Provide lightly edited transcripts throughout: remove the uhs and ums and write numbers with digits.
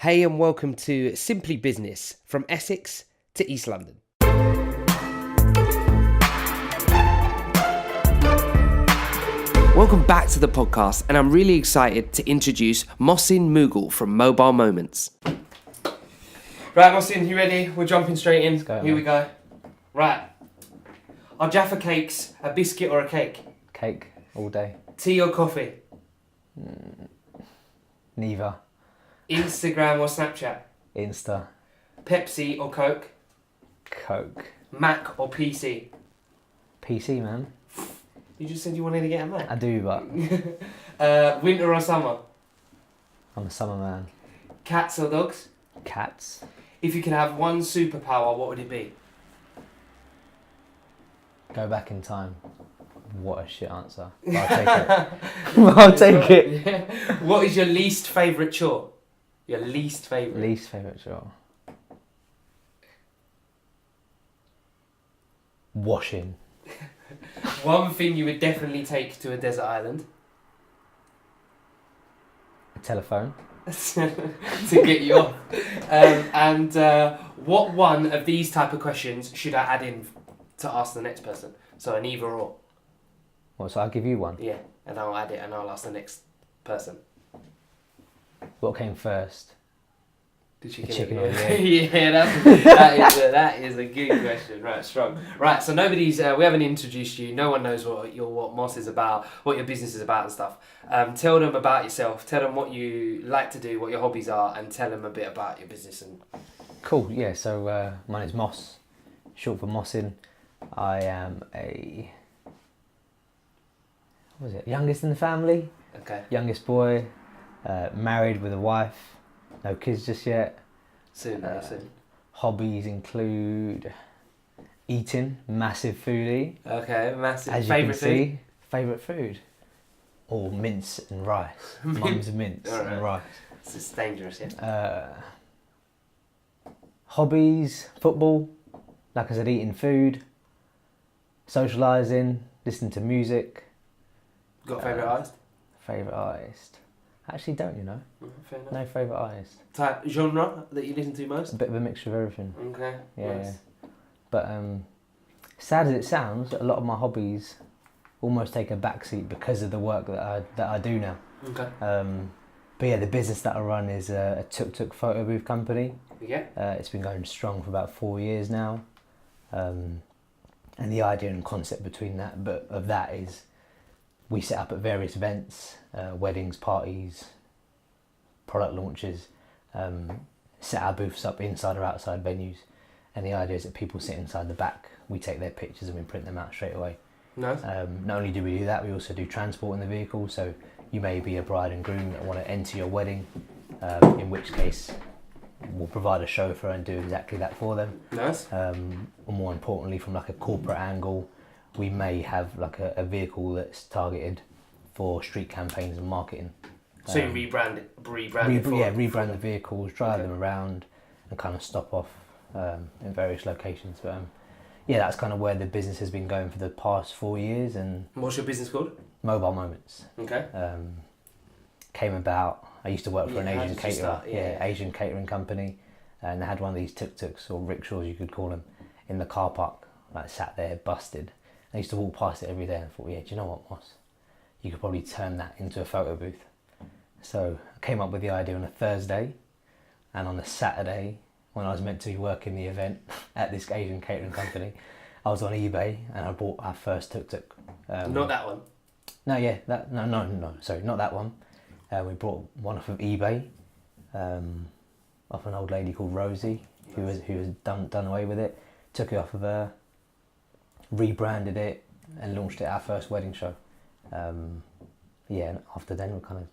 Hey and welcome to Simply Business, from Essex to East London. Welcome back to the podcast, and I'm really excited to introduce Mohsin Mughal from Mobile Moments. Right, Mohsin, you ready? We're jumping straight in. Here we go. Right. Are Jaffa cakes a biscuit or a cake? Cake, all day. Tea or coffee? Neither. Instagram or Snapchat? Insta. Pepsi or Coke? Coke. Mac or PC? PC, man. You just said you wanted to get a Mac. I do, but... Winter or summer? I'm a summer man. Cats or dogs? Cats. If you could have one superpower, what would it be? Go back in time. What a shit answer. But I'll take it. I'll take it. Yeah. What is your least favourite chore? Your least favourite? Least favourite chore. Washing. One thing you would definitely take to a desert island? A telephone. To get you off. And what one of these type of questions should I add in to ask the next person? So an either or. What, so I'll give you one? Yeah, and I'll add it and I'll ask the next person. What came first? The chicken or or the the egg? Yeah, that is a good question. Right, strong. Right, so we haven't introduced you. No one knows what Moss is about, what your business is about and stuff. Tell them about yourself. Tell them what you like to do, what your hobbies are, and tell them a bit about your business. Cool, yeah, so my name's Moss, short for Mohsin. I am youngest in the family. Okay. Youngest boy, married with a wife, no kids just yet. Soon. Hobbies include eating, massive foodie. Okay, massive. As you favourite can see, food? favourite food. Or mince and rice. Mum's mince and rice. This is dangerous, yeah. Hobbies, football, like I said, eating food, socialising, listening to music. Got a favourite artist? Favourite artist? Actually don't, you know. Fair enough. No favourite artist. Type genre that you listen to most? A bit of a mixture of everything. Okay. Yeah, Nice. yeah. But sad as it sounds, a lot of my hobbies almost take a backseat because of the work that I do now. Okay. But yeah, the business that I run is a tuk-tuk photo booth company. Yeah. It's been going strong for about 4 years now. And the idea and concept of that is we set up at various events, weddings, parties, product launches, set our booths up inside or outside venues. And the idea is that people sit inside the back, we take their pictures and we print them out straight away. Nice. Not only do we do that, we also do transport in the vehicle. So you may be a bride and groom that want to enter your wedding, in which case we'll provide a chauffeur and do exactly that for them. Nice. Or more importantly, from like a corporate angle, we may have like a vehicle that's targeted for street campaigns and marketing. So you rebrand it? Rebrand the vehicles, drive them around and kind of stop off in various locations. But yeah, that's kind of where the business has been going for the past 4 years. And what's your business called? Mobile Moments. Okay. Came about, I used to work for an Asian caterer, Yeah. Asian catering company, and they had one of these tuk-tuks, or rickshaws you could call them, in the car park, like sat there, busted. I used to walk past it every day and I thought, yeah, do you know what, Moss? You could probably turn that into a photo booth. So I came up with the idea on a Thursday, and on a Saturday, when I was meant to be working the event at this Asian catering company, I was on eBay and I bought our first tuk-tuk. Not that one? No, sorry, not that one. We brought one off of eBay, off an old lady called Rosie, who was done away with it. Took it off of her, rebranded it, and launched it at our first wedding show. And after then we kind of.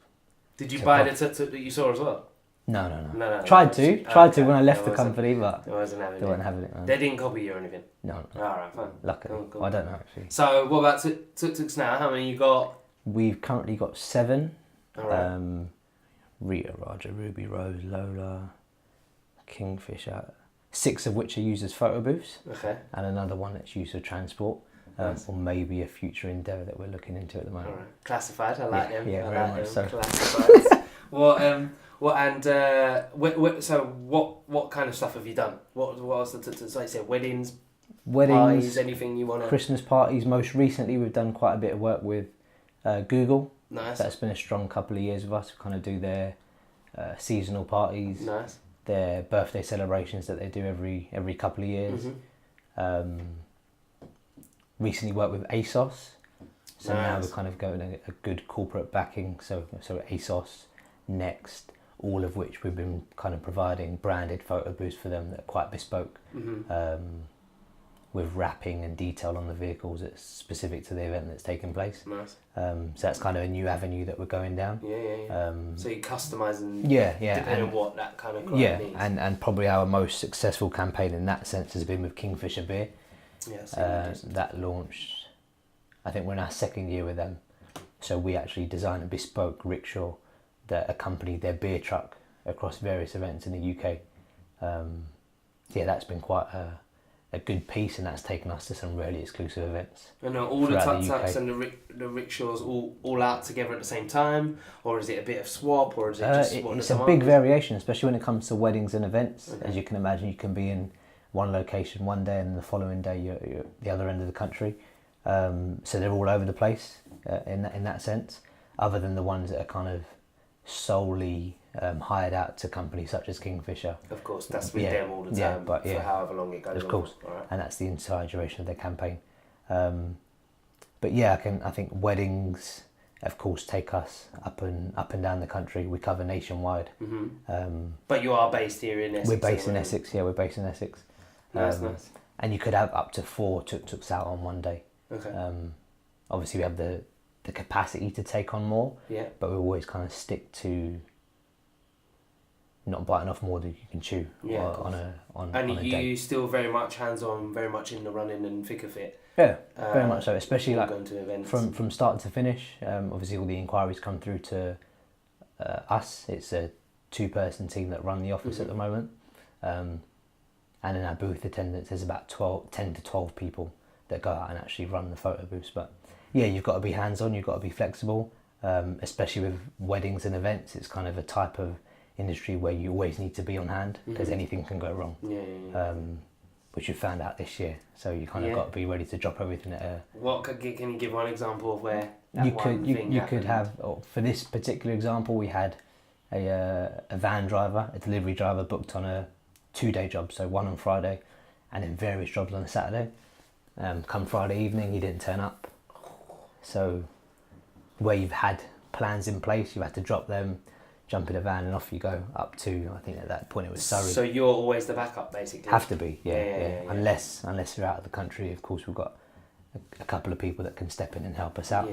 Did you buy the tuk-tuk that you saw as well? No. Tried to when I left the company, but they weren't having it. Man. They didn't copy you or anything? No. Alright, fine. Luckily. Cool. I don't know actually. So what about tuk-tuks now? How many you got? We've currently got 7. Alright. Rita, Raja, Ruby, Rose, Lola, Kingfisher, 6 of which are used as photo booths. Okay. And another one that's used for transport. Or maybe a future endeavour that we're looking into at the moment. Alright. Classified, I like them. Yeah, I very like much them. so. Classified. Well, and so what kind of stuff have you done? What else? So like I said, weddings, parties, anything you want to... Christmas parties. Most recently, we've done quite a bit of work with Google. Nice. That's been a strong couple of years with us. We kind of do their seasonal parties. Nice. Their birthday celebrations that they do every couple of years. Mm-hmm. Recently worked with ASOS. So nice. now we're kind of going a good corporate backing. So ASOS, Next, all of which we've been kind of providing branded photo booths for them that are quite bespoke, with wrapping and detail on the vehicles that's specific to the event that's taking place. Nice. So that's kind of a new avenue that we're going down. Yeah. So you customise and depending on what that kind of client needs. and probably our most successful campaign in that sense has been with Kingfisher Beer. That launched, I think we're in our second year with them. So we actually designed a bespoke rickshaw that accompanied their beer truck across various events in the UK. That's been quite a good piece, and that's taken us to some really exclusive events. And are all the tuk-tuks and the rickshaws all out together at the same time, or is it a bit of swap, or is it just it's a big variation, especially when it comes to weddings and events. Okay. As you can imagine, you can be in one location one day and the following day you're at the other end of the country. So they're all over the place in that sense, other than the ones that are kind of solely hired out to companies such as Kingfisher. Of course, that's with them all the time for however long it goes on. Of course, right. And that's the entire duration of their campaign. But yeah, I think weddings, of course, take us up and down the country. We cover nationwide. Mm-hmm. But you are based here in Essex? We're based in Essex, we're based in Essex. Nice. And you could have up to 4 tuk-tuks out on one day. Okay. Obviously, we have the capacity to take on more, but we always kind of stick to not biting off more than you can chew on a day. And you still very much hands-on, very much in the running and thick of it. Yeah, very much so, especially like going to events. From start to finish. Obviously, all the inquiries come through to us. It's a 2-person team that run the office at the moment. And in our booth attendance, there's about 10 to 12 people that go out and actually run the photo booths. But yeah, you've got to be hands-on, you've got to be flexible, especially with weddings and events. It's kind of a type of industry where you always need to be on hand because anything can go wrong. Which you found out this year. So you kind of got to be ready to drop everything at a... Can you give one example of where you could have, for this particular example, we had a van driver, a delivery driver booked on a 2-day job, so one on Friday and then various jobs on a Saturday. Come Friday evening, he didn't turn up. So where you've had plans in place, you had to drop them, jump in a van and off you go up to, I think at that point it was Surrey. So you're always the backup basically? Have to be, yeah. Unless you're out of the country, of course we've got a couple of people that can step in and help us out.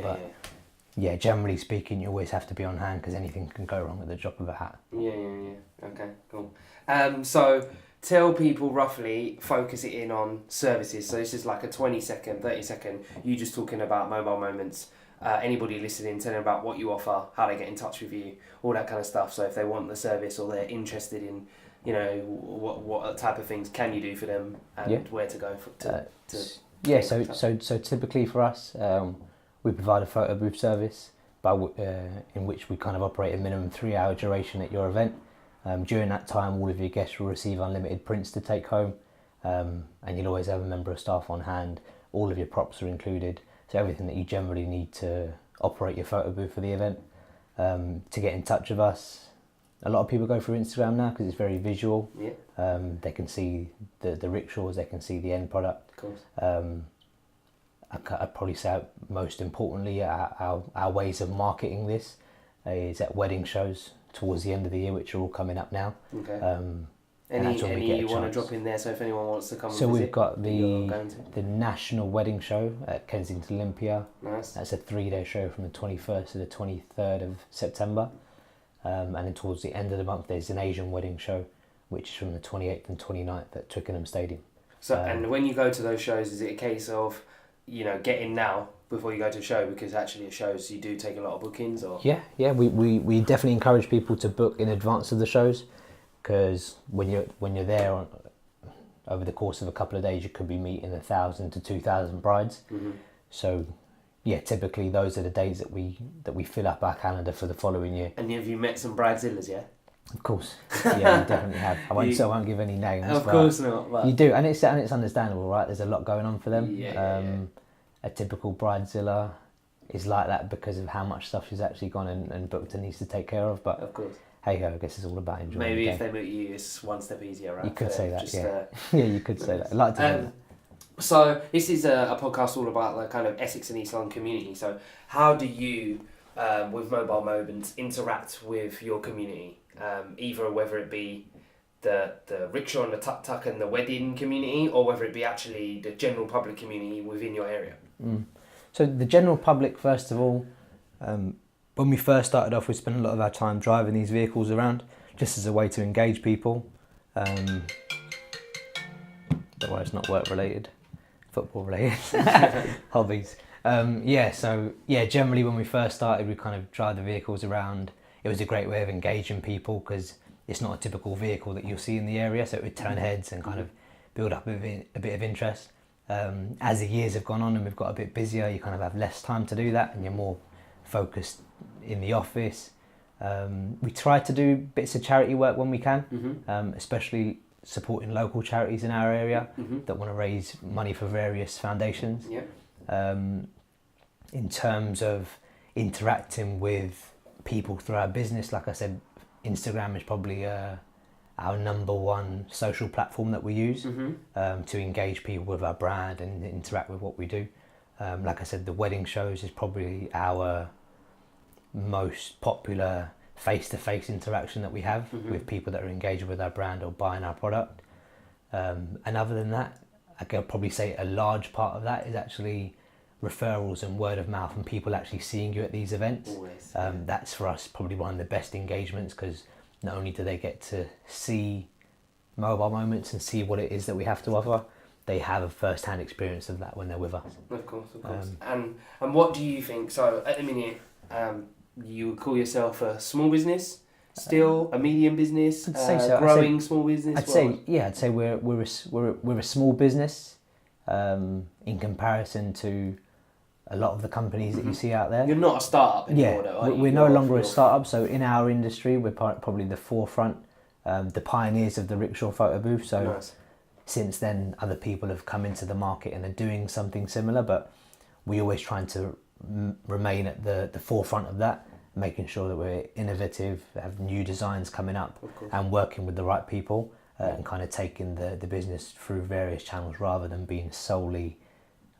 Yeah, generally speaking, you always have to be on hand because anything can go wrong at the drop of a hat. Yeah. Okay, cool. So tell people roughly, focus it in on services. So this is like a 20-second, 30-second, you just talking about mobile moments. Anybody listening, tell them about what you offer, how they get in touch with you, all that kind of stuff. So if they want the service or they're interested in, what type of things can you do for them and where to go So typically for us, we provide a photo booth service in which we kind of operate a minimum 3-hour duration at your event. During that time, all of your guests will receive unlimited prints to take home, and you'll always have a member of staff on hand. All of your props are included, so everything that you generally need to operate your photo booth for the event. To get in touch with us, a lot of people go through Instagram now because it's very visual. They can see the rickshaws, they can see the end product. Of course. I'd probably say most importantly, our ways of marketing this is at wedding shows towards the end of the year, which are all coming up now. Okay. Any you want to drop in there, so if anyone wants to come and visit? So we've got the National Wedding Show at Kensington Olympia. Nice. That's a 3-day show from the 21st to the 23rd of September. And then towards the end of the month, there's an Asian Wedding Show, which is from the 28th and 29th at Twickenham Stadium. So, and when you go to those shows, is it a case of, get in now before you go to a show, because actually at shows you do take a lot of bookings? Or yeah, we definitely encourage people to book in advance of the shows, because when you're there over the course of a couple of days, you could be meeting 1,000 to 2,000 brides. So yeah, typically those are the days that we fill up our calendar for the following year. And have you met some bridezillas yet? Of course, yeah, you definitely have. I won't give any names. Of course not. But you do, and it's understandable, right? There's a lot going on for them. Yeah. A typical bridezilla is like that because of how much stuff she's actually gone and booked and needs to take care of. But of course, hey ho, I guess it's all about enjoying. Maybe the if day. they meet you, it's one step easier, right? You could say that, just, yeah. Yeah, you could say that. I like to hear that. So this is a podcast all about the kind of Essex and East London community. So how do you, with Mobile Moments, interact with your community? Either whether it be the rickshaw and the tuk-tuk and the wedding community, or whether it be actually the general public community within your area. So the general public, first of all, when we first started off, we spent a lot of our time driving these vehicles around, just as a way to engage people. Otherwise, it's not work related, football related, hobbies. Generally when we first started, we kind of drive the vehicles around. It was a great way of engaging people because it's not a typical vehicle that you'll see in the area, so it would turn heads and kind of build up a bit of interest. As the years have gone on and we've got a bit busier, you kind of have less time to do that and you're more focused in the office. We try to do bits of charity work when we can, especially supporting local charities in our area that want to raise money for various foundations. In terms of interacting with people through our business, like I said, Instagram is probably our number one social platform that we use to engage people with our brand and interact with what we do. Like I said, the wedding shows is probably our most popular face-to-face interaction that we have with people that are engaged with our brand or buying our product. And other than that, I could probably say a large part of that is actually referrals and word of mouth and people actually seeing you at these events. Always. That's for us probably one of the best engagements because not only do they get to see Mobile Moments and see what it is that we have to offer, they have a first-hand experience of that when they're with us. Of course. And what do you think? So at the minute, you would call yourself a small business, still a medium business, I'd say so. growing small business. I'd say we're a small business in comparison to a lot of the companies that you see out there. You're not a startup anymore, though, are you? We're no longer a startup. So in our industry, we're probably the forefront, the pioneers of the Rickshaw Photo Booth. So Nice. Since then, other people have come into the market and are doing something similar, but we always trying to remain at the forefront of that, making sure that we're innovative, have new designs coming up, and working with the right people, and kind of taking the business through various channels rather than being solely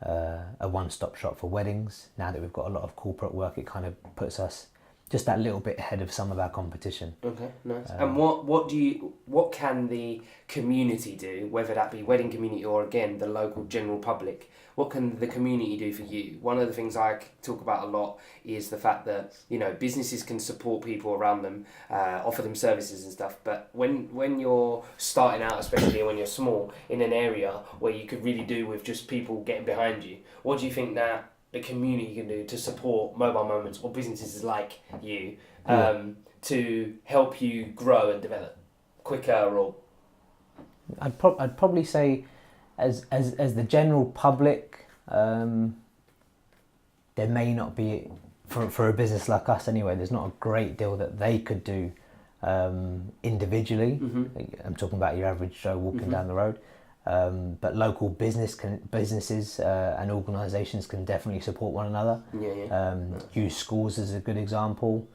a one-stop shop for weddings. Now that we've got a lot of corporate work, it kind of puts us just that little bit ahead of some of our competition. Okay, nice. And what can the community do, whether that be wedding community or again the local general public? What can the community do for you? One of the things I talk about a lot is the fact that, you know, businesses can support people around them, offer them services and stuff. But when you're starting out, especially when you're small, in an area where you could really do with just people getting behind you, what do you think that the community can do to support Mobile Moments or businesses like you to help you grow and develop quicker? Or I'd probably say as the general public, there may not be, for a business like us anyway, there's not a great deal that they could do individually. I'm talking about your average Joe walking down the road. But local businesses and organisations can definitely support one another. Use schools as a good example.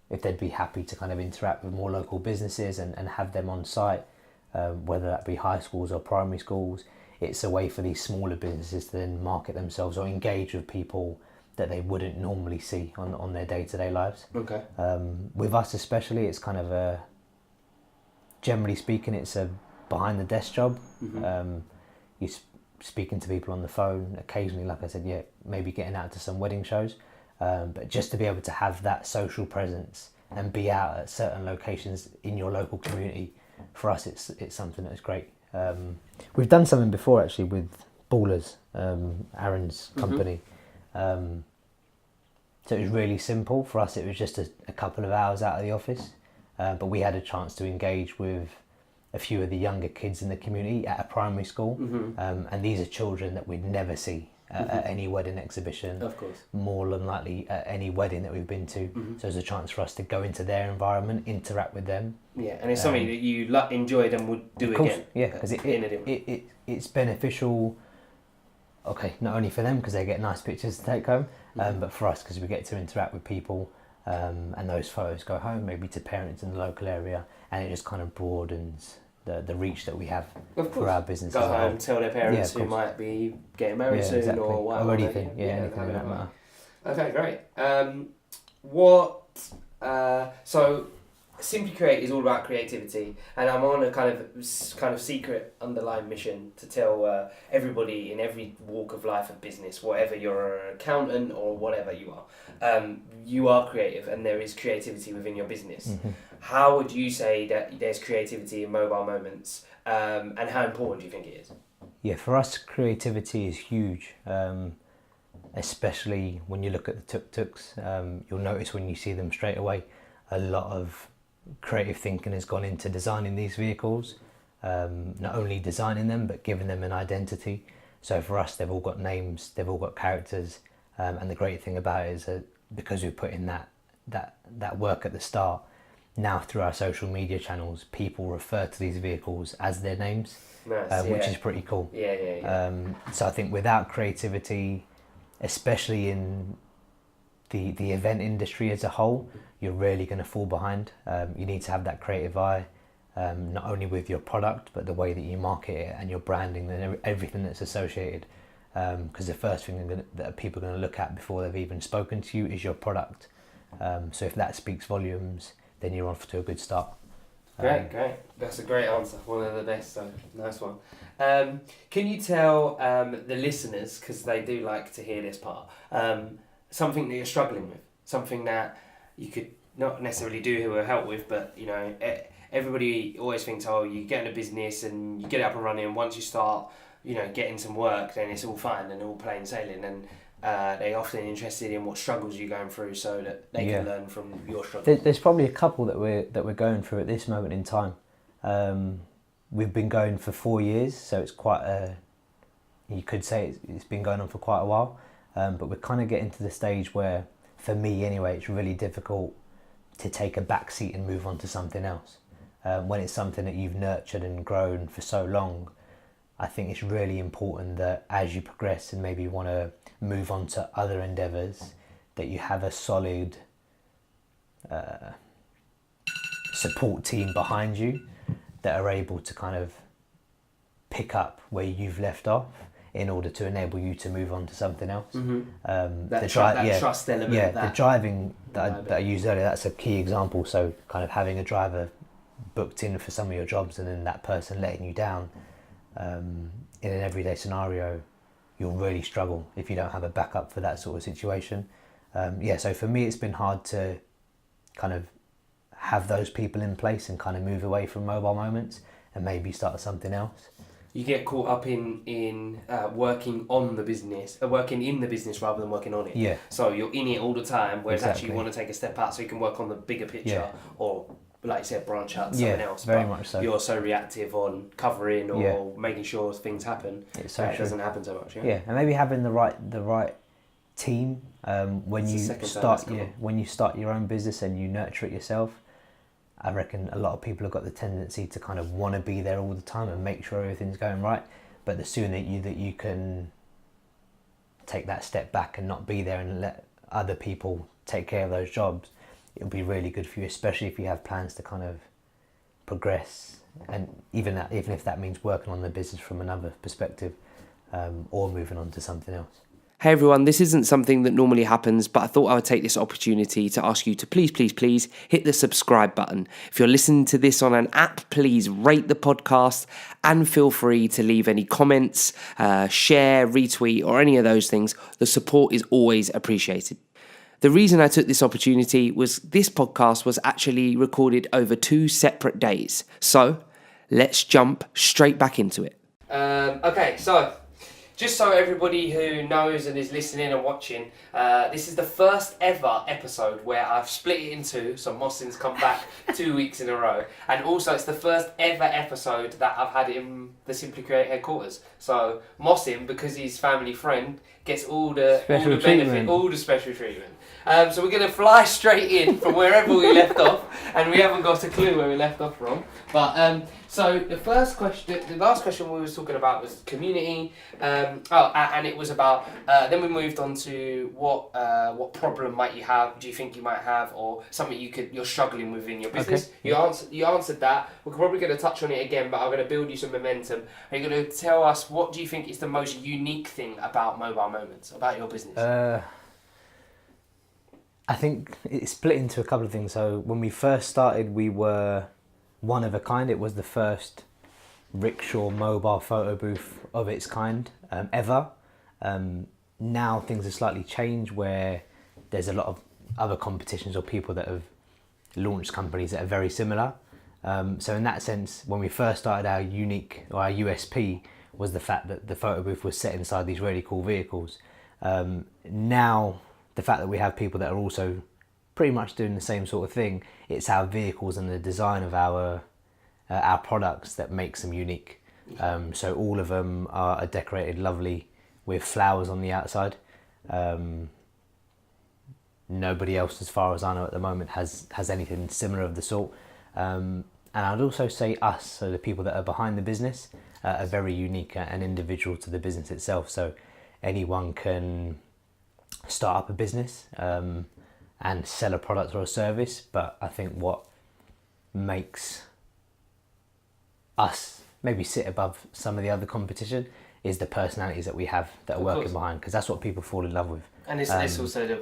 If they'd be happy to kind of interact with more local businesses and have them on site, whether that be high schools or primary schools, it's a way for these smaller businesses to then market themselves or engage with people that they wouldn't normally see on their day-to-day lives. Okay. With us especially, it's kind of generally speaking, it's a behind the desk job. You're speaking to people on the phone occasionally, like I said, maybe getting out to some wedding shows, but just to be able to have that social presence and be out at certain locations in your local community, for us it's something that's great. We've done something before actually with Ballers, Aaron's company. So it was really simple for us. It was just a couple of hours out of the office, but we had a chance to engage with a few of the younger kids in the community at a primary school, and these are children that we'd never see at any wedding exhibition. Of course. More than likely at any wedding that we've been to. So there's a chance for us to go into their environment, interact with them. Yeah, and it's something that you enjoyed and would do again. Yeah, because it's beneficial. Okay, not only for them because they get nice pictures to take home, but for us because we get to interact with people, and those photos go home maybe to parents in the local area, and it just kind of broadens the reach that we have for our business. Go home, tell their parents who might be getting married soon or whatever. Or anything, anything of that matter. Okay, great. So Simply Create is all about creativity, and I'm on a kind of secret underlying mission to tell everybody in every walk of life of business, whatever you're an accountant or whatever you are creative, and there is creativity within your business. How would you say that there's creativity in mobile moments, and how important do you think it is? Yeah, for us, creativity is huge, especially when you look at the tuk-tuks. You'll notice when you see them straight away, a lot of creative thinking has gone into designing these vehicles, not only designing them but giving them an identity. So for us, they've all got names, they've all got characters, and the great thing about it is that because we put in that work at the start, now through our social media channels, people refer to these vehicles as their names. Nice, which is pretty cool. So I think without creativity, especially in the event industry as a whole, you're really going to fall behind. You need to have that creative eye, not only with your product, but the way that you market it and your branding and everything that's associated. Because the first thing that people are going to look at before they've even spoken to you is your product. So if that speaks volumes, then you're off to a good start. Great. That's a great answer. One of the best, so nice one. Can you tell the listeners, because they do like to hear this part, something that you're struggling with? Something that you could not necessarily do who will help with, but everybody always thinks, you get in a business and you get it up and running, and once you start, getting some work, then it's all fine and all plain sailing, and they're often interested in what struggles you're going through so that they can learn from your struggles. There's probably a couple that we're going through at this moment in time. We've been going for 4 years, so it's you could say it's been going on for quite a while, but we're kind of getting to the stage where, for me anyway, it's really difficult to take a back seat and move on to something else. When it's something that you've nurtured and grown for so long, I think it's really important that as you progress and maybe want to move on to other endeavours, that you have a solid support team behind you that are able to kind of pick up where you've left off in order to enable you to move on to something else. That trust element. The driving that I used earlier, that's a key example. So kind of having a driver booked in for some of your jobs and then that person letting you down, in an everyday scenario, you'll really struggle if you don't have a backup for that sort of situation. So for me, it's been hard to kind of have those people in place and kind of move away from mobile moments and maybe start something else. You get caught up in working on the business, working in the business rather than working on it. Yeah. So you're in it all the time, whereas actually you want to take a step out so you can work on the bigger picture, or, like you said, branch out to something else. Very much so. You're so reactive on covering or making sure things happen. It's so it doesn't happen so much. Yeah, and maybe having the right team when you start your own business and you nurture it yourself. I reckon a lot of people have got the tendency to kind of want to be there all the time and make sure everything's going right. But the sooner that you can take that step back and not be there and let other people take care of those jobs, it'll be really good for you, especially if you have plans to kind of progress, and even if that means working on the business from another perspective, or moving on to something else. Hey everyone, this isn't something that normally happens, but I thought I would take this opportunity to ask you to please hit the subscribe button. If you're listening to this on an app, please rate the podcast and feel free to leave any comments, share, retweet, or any of those things. The support is always appreciated. The reason I took this opportunity was this podcast was actually recorded over 2 separate days. So let's jump straight back into it. Okay, so just so everybody who knows and is listening and watching, this is the first ever episode where I've split it into, so Mohsin's come back 2 weeks in a row, and also it's the first ever episode that I've had in the Simply Create headquarters. So Mohsin, because he's family friend, gets all the benefit, all the special treatment. So we're going to fly straight in from wherever we left off, and we haven't got a clue where we left off from. But so the last question we were talking about was community. And it was about. Then we moved on to what problem might you have? Do you think you might have, or something you're struggling with in your business? Okay. You answered that. We're probably going to touch on it again, but I'm going to build you some momentum. Are you going to tell us what do you think is the most unique thing about Mobile Moments, about your business? I think it's split into a couple of things. So when we first started, we were one of a kind. It was the first Rickshaw mobile photo booth of its kind ever. Now things have slightly changed where there's a lot of other competitions or people that have launched companies that are very similar. So in that sense, when we first started, our unique or our USP was the fact that the photo booth was set inside these really cool vehicles. Now, the fact that we have people that are also pretty much doing the same sort of thing, it's our vehicles and the design of our products that makes them unique. So all of them are decorated lovely with flowers on the outside. Nobody else, as far as I know at the moment, has anything similar of the sort. And I'd also say us, so the people that are behind the business, are very unique and individual to the business itself. So anyone can start up a business and sell a product or a service, but I think what makes us maybe sit above some of the other competition is the personalities that we have that are working behind, because that's what people fall in love with. And it's also the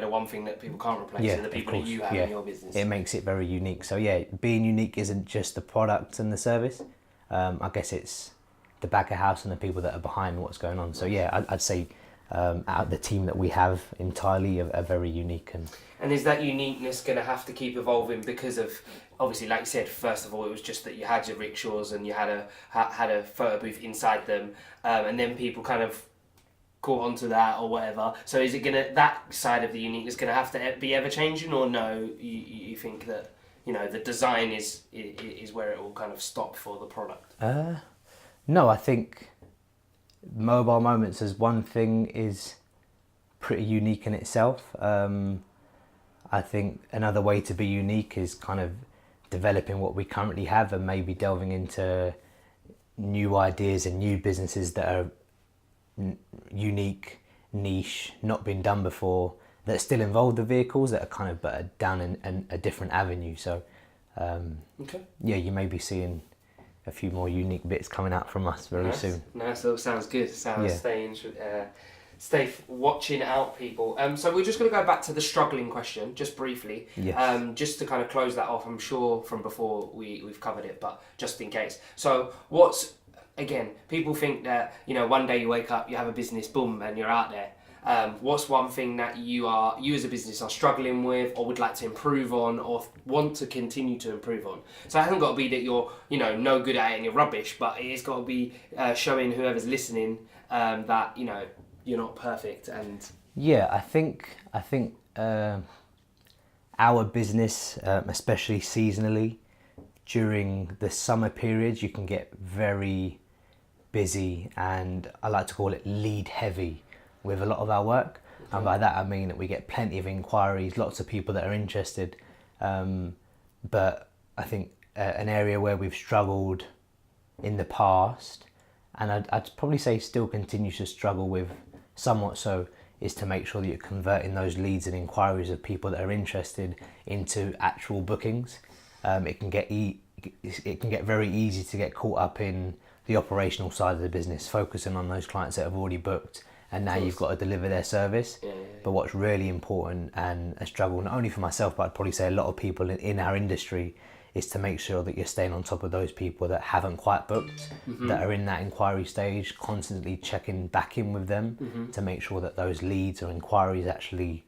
one thing that people can't replace, are the people that you have in your business. It makes it very unique. So being unique isn't just the product and the service. I guess it's the back of house and the people that are behind what's going on. So I'd say the team that we have entirely are very unique. And is that uniqueness going to have to keep evolving because of, obviously, like you said, first of all, it was just that you had your rickshaws and you had a photo booth inside them, and then people kind of caught onto that or whatever. So is it that side of the uniqueness going to have to be ever changing, or no? You think that the design is where it will kind of stop for the product? No, I think Mobile Moments as one thing is pretty unique in itself. I think another way to be unique is kind of developing what we currently have and maybe delving into new ideas and new businesses that are unique, niche, not been done before, that still involve the vehicles, that are kind of but down in a different avenue. So you may be seeing a few more unique bits coming out from us very soon. Nice, that sounds good. Stay watching out, people. So we're just going to go back to the struggling question, just briefly. Yes. Just to kind of close that off. I'm sure from before we've covered it, but just in case. So again, people think that, one day you wake up, you have a business, boom, and you're out there. What's one thing that you as a business are struggling with, or would like to improve on, or want to continue to improve on? So it hasn't got to be that you're, no good at it and you're rubbish, but it's got to be showing whoever's listening that, you're not perfect. And I think our business, especially seasonally, during the summer periods, you can get very busy, and I like to call it lead heavy with a lot of our work. Okay. And by that I mean that we get plenty of inquiries, lots of people that are interested, but I think an area where we've struggled in the past, and I'd probably say still continue to struggle with somewhat so, is to make sure that you're converting those leads and inquiries of people that are interested into actual bookings. It can get very easy to get caught up in the operational side of the business, focusing on those clients that have already booked, and now you've got to deliver their service. But what's really important, and a struggle not only for myself, but I'd probably say a lot of people in our industry, is to make sure that you're staying on top of those people that haven't quite booked, that are in that inquiry stage, constantly checking back in with them to make sure that those leads or inquiries actually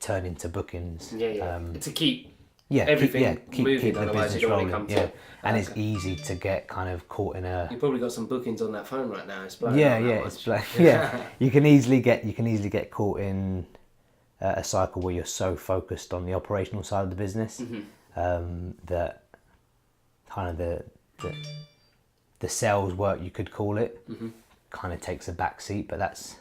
turn into bookings. To keep everything keep moving, the otherwise business you don't want rolling. to come to. And it's easy to get kind of caught in a. You've probably got some bookings on that phone right now. It's blowing You can easily get caught in a cycle where you're so focused on the operational side of the business that kind of the sales work, you could call it, kind of takes a back seat. But that's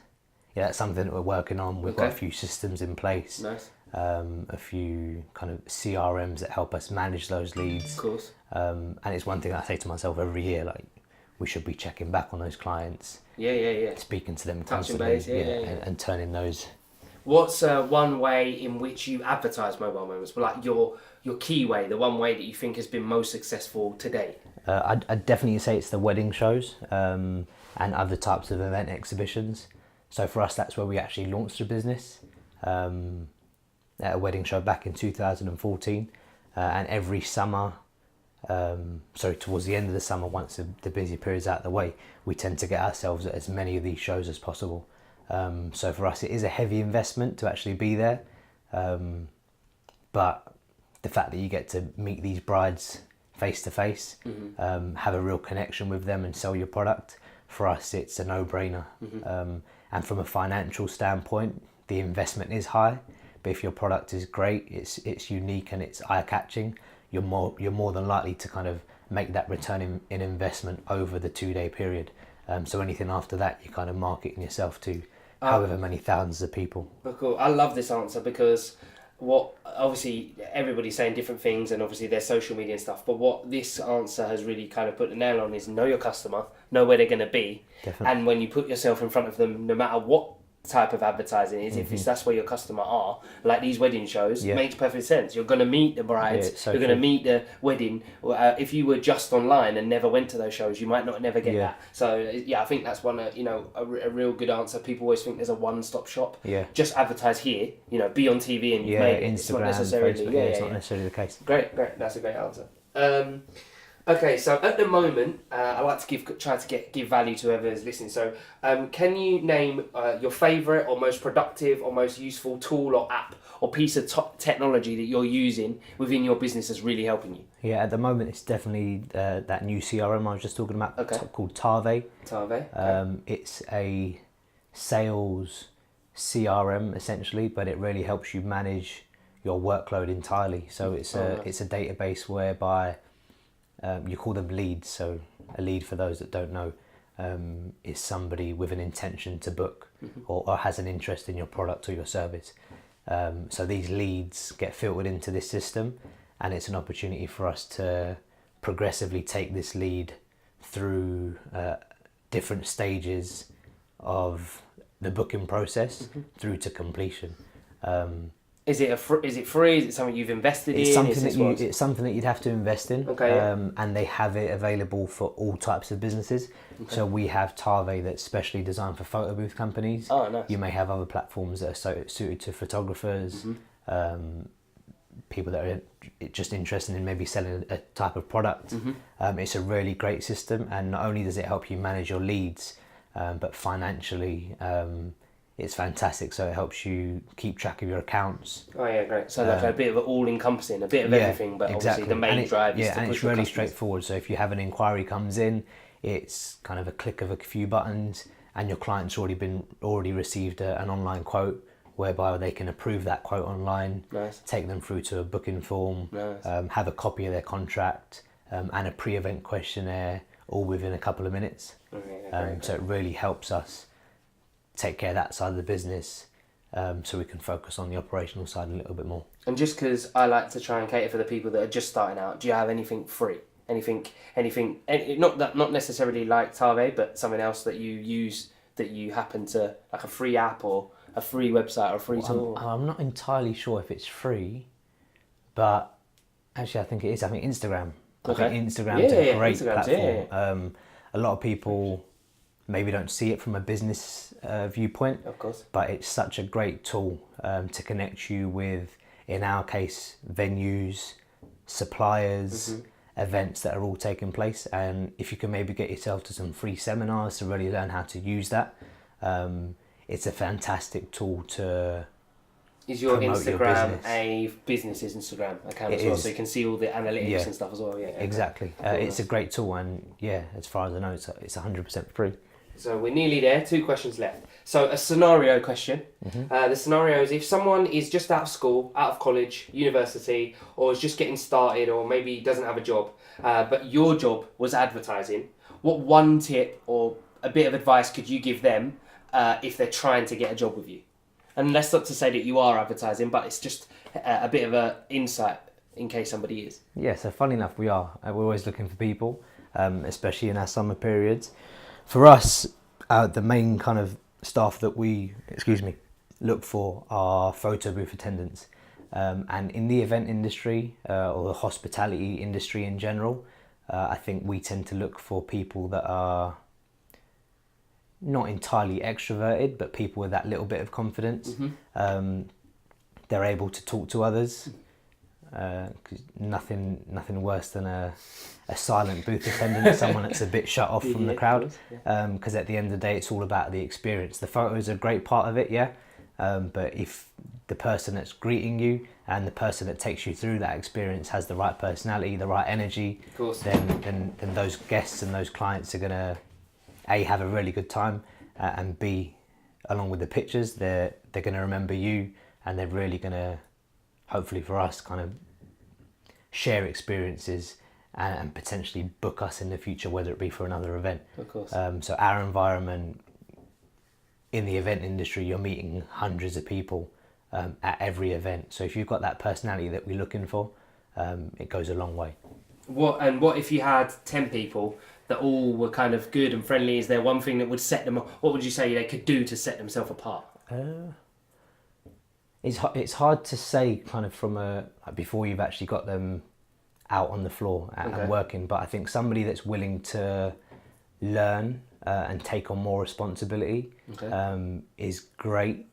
something that we're working on. We've got a few systems in place. Nice. A few kind of CRMs that help us manage those leads. Of course. And it's one thing I say to myself every year, like, we should be checking back on those clients. Yeah. Speaking to them Touching constantly. base, And turning those. What's one way in which you advertise mobile moments? Like your key way, the one way that you think has been most successful to date? I'd definitely say it's the wedding shows and other types of event exhibitions. So for us, that's where we actually launched the business at a wedding show back in 2014. And every summer, towards the end of the summer, once the busy period's out of the way, we tend to get ourselves at as many of these shows as possible. So for us, it is a heavy investment to actually be there. But the fact that you get to meet these brides face to face, have a real connection with them and sell your product, for us, it's a no-brainer. And from a financial standpoint, the investment is high, but if your product is great, it's unique and it's eye-catching, you're more than likely to kind of make that return in investment over the 2-day period. So anything after that, you're kind of marketing yourself to however many thousands of people. Cool. I love this answer because obviously everybody's saying different things and obviously there's social media and stuff, but what this answer has really kind of put the nail on is know your customer, know where they're going to be. Definitely. And when you put yourself in front of them, no matter what type of advertising is, if that's where your customer are, like these wedding shows, it makes perfect sense. You're going to meet the brides, you're going to meet the wedding. If you were just online and never went to those shows, you might never get that. So I think that's one a real good answer. People always think there's a one-stop shop. Just advertise here, be on TV and you've made it. Instagram, it's not necessarily Facebook, it's not necessarily the case. Great, that's a great answer. Okay, so at the moment, I like to try to give value to whoever is listening. So, can you name your favourite or most productive or most useful tool or app or piece of technology that you're using within your business that's really helping you? Yeah, at the moment, it's definitely that new CRM I was just talking about, called Tarve. Okay. It's a sales CRM essentially, but it really helps you manage your workload entirely. So it's a database whereby you call them leads. So a lead, for those that don't know, is somebody with an intention to book or has an interest in your product or your service. So these leads get filtered into this system, and it's an opportunity for us to progressively take this lead through different stages of the booking process through to completion. Is it free? Is it something you've invested in? It's something that you'd have to invest in. Okay. And they have it available for all types of businesses. Okay. So we have Tarve that's specially designed for photo booth companies. Oh, nice. You may have other platforms that are suited to photographers, people that are just interested in maybe selling a type of product. It's a really great system, and not only does it help you manage your leads, but financially, it's fantastic. So it helps you keep track of your accounts. Oh yeah, great. So like a bit of all-encompassing, a bit of everything, but obviously the main drive is to push and it's really straightforward. So if you have an inquiry comes in, it's kind of a click of a few buttons, and your client's already received an online quote, whereby they can approve that quote online, take them through to a booking form, have a copy of their contract, and a pre-event questionnaire, all within a couple of minutes. So it really helps us take care of that side of the business, so we can focus on the operational side a little bit more. And just because I like to try and cater for the people that are just starting out, do you have anything free? Anything, not necessarily like Tarve, but something else that you use that you happen to, like a free app or a free website or a free tool? I'm not entirely sure if it's free, but actually I think it is. I think Instagram. Okay. I think Instagram's a great platform. Yeah. A lot of people maybe don't see it from a business viewpoint, of course, but it's such a great tool to connect you with, in our case, venues, suppliers, events that are all taking place. And if you can maybe get yourself to some free seminars to really learn how to use that, it's a fantastic tool to Is your promote your Instagram business. a business's Instagram account It as well? is. So you can see all the analytics Yeah. and stuff as well. Yeah, okay. Exactly. Cool. It's a great tool, and yeah, as far as I know, it's 100% free. So we're nearly there. 2 questions left. So a scenario question. The scenario is if someone is just out of school, out of college, university, or is just getting started, or maybe doesn't have a job, but your job was advertising. What one tip or a bit of advice could you give them if they're trying to get a job with you? And that's not to say that you are advertising, but it's just a bit of an insight in case somebody is. Yeah, so funny enough, we are. We're always looking for people, especially in our summer periods. For us, the main kind of staff that we, look for are photo booth attendants. And in the event industry or the hospitality industry in general, I think we tend to look for people that are not entirely extroverted, but people with that little bit of confidence. They're able to talk to others. 'Cause nothing worse than a silent booth attendant, someone that's a bit shut off from the crowd. Because at the end of the day, it's all about the experience. The photos are a great part of it, yeah. But if the person that's greeting you and the person that takes you through that experience has the right personality, the right energy, then those guests and those clients are gonna A, have a really good time, and B, along with the pictures, they're gonna remember you, and they're really gonna, hopefully for us, kind of share experiences and potentially book us in the future, whether it be for another event. Of course. So our environment in the event industry, you're meeting hundreds of people at every event. So if you've got that personality that we're looking for, it goes a long way. What if you had 10 people that all were kind of good and friendly? Is there one thing that would set them? What would you say they could do to set themselves apart? It's hard to say kind of from before you've actually got them out on the floor and working, but I think somebody that's willing to learn and take on more responsibility is great,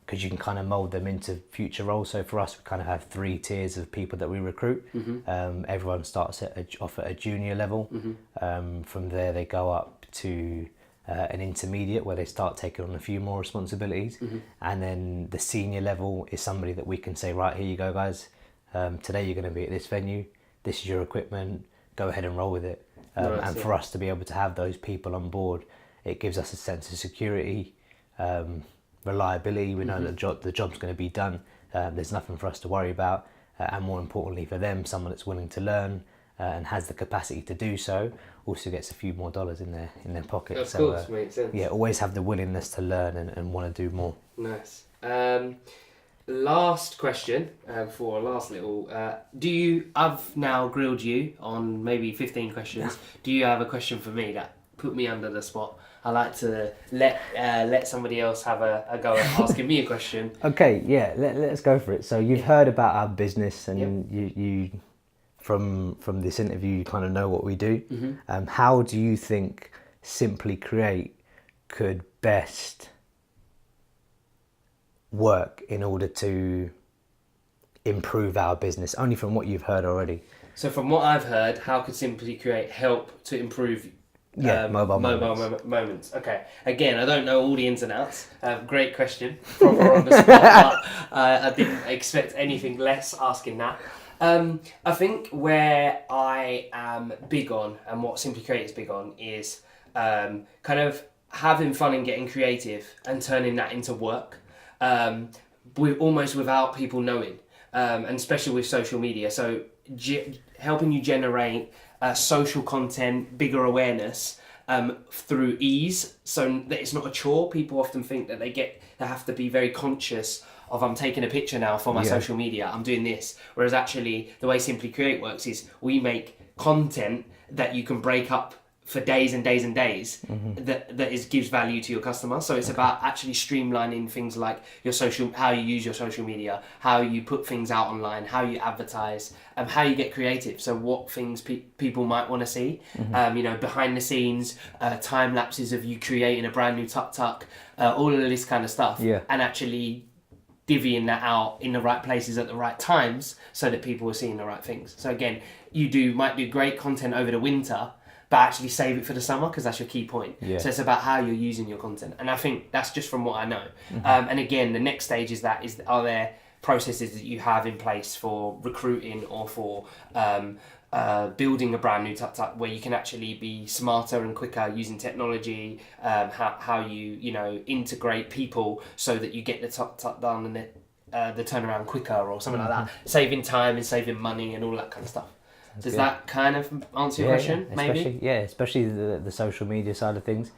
because you can kind of mold them into future roles. So for us, we kind of have 3 tiers of people that we recruit. Everyone starts off at a junior level. From there they go up to an intermediate, where they start taking on a few more responsibilities. And then the senior level is somebody that we can say, right, here you go guys, today you're going to be at this venue, this is your equipment, go ahead and roll with it. For us to be able to have those people on board, it gives us a sense of security, reliability. We know that the job's going to be done. There's nothing for us to worry about, and more importantly for them, someone that's willing to learn and has the capacity to do so, also gets a few more dollars in their pocket. Of course, makes sense. Yeah, always have the willingness to learn and want to do more. Nice. Last question for a last little. I've now grilled you on maybe 15 questions. Do you have a question for me that put me under the spot? I like to let somebody else have a go at asking me a question. Okay, yeah, let's go for it. So you've heard about our business, and you from this interview, you kind of know what we do. How do you think Simply Create could best work in order to improve our business, only from what you've heard already? So from what I've heard, how could Simply Create help to improve mobile moments? Okay, again, I don't know all the ins and outs. Great question, proper on the spot, but I didn't expect anything less asking that. I think where I am big on, and what Simply Create is big on, is kind of having fun and getting creative and turning that into work. Almost without people knowing, and especially with social media. So helping you generate social content, bigger awareness through ease, so that it's not a chore. People often think that they have to be very conscious of, I'm taking a picture now for my social media, I'm doing this. Whereas actually the way Simply Create works is we make content that you can break up for days and days and days, that gives value to your customer. So it's about actually streamlining things like how you use your social media, how you put things out online, how you advertise, and how you get creative. So what things people might want to see, behind the scenes, time lapses of you creating a brand new tuk-tuk, all of this kind of stuff, and actually divvying that out in the right places at the right times so that people are seeing the right things. So again, you might do great content over the winter, but actually save it for the summer because that's your key point. Yeah. So it's about how you're using your content. And I think that's just from what I know. And again, the next stage is are there processes that you have in place for recruiting or for building a brand new type where you can actually be smarter and quicker using technology, how you integrate people so that you get the top done and the turnaround quicker or something like that, saving time and saving money and all that kind of stuff. Does that kind of answer your question? Maybe. Especially the social media side of things.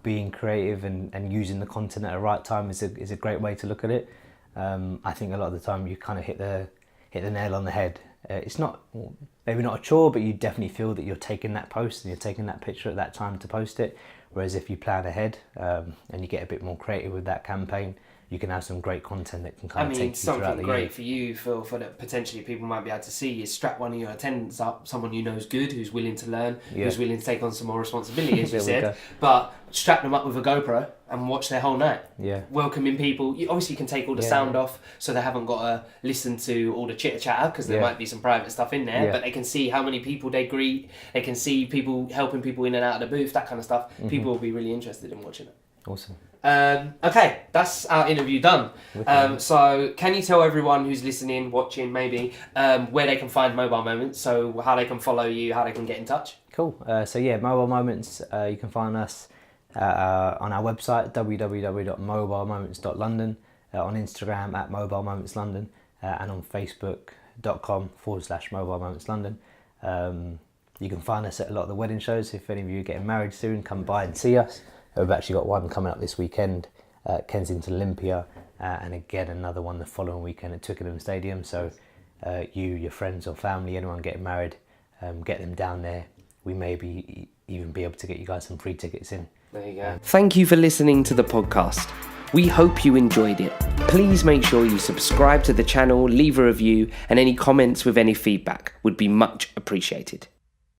Being creative and using the content at the right time is a great way to look at it. I think a lot of the time you kind of hit the nail on the head. It's not maybe not a chore, but you definitely feel that you're taking that post and you're taking that picture at that time to post it. Whereas if you plan ahead and you get a bit more creative with that campaign, you can have some great content that can kind of take you throughout the year. Something great for you, Phil, for that potentially people might be able to see is strap one of your attendants up, someone you know is good, who's willing to learn, who's willing to take on some more responsibility, as you said. But strap them up with a GoPro and watch their whole night. Yeah. Welcoming people. Obviously, you can take all the sound off so they haven't got to listen to all the chitter-chatter because there might be some private stuff in there, but they can see how many people they greet, they can see people helping people in and out of the booth, that kind of stuff. People will be really interested in watching it. Awesome. Okay, that's our interview done. So can you tell everyone who's listening, watching maybe, where they can find Mobile Moments, so how they can follow you, how they can get in touch? Cool. Mobile Moments, you can find us on our website, www.mobilemoments.london, on Instagram at Mobile Moments London, and on facebook.com/Mobile Moments London. You can find us at a lot of the wedding shows. If any of you are getting married soon, come by and see us. We've actually got one coming up this weekend at Kensington Olympia, and again another one the following weekend at Twickenham Stadium. So your friends or family, anyone getting married, get them down there. We may even be able to get you guys some free tickets in. There you go. Thank you for listening to the podcast. We hope you enjoyed it. Please make sure you subscribe to the channel, leave a review, and any comments with any feedback would be much appreciated.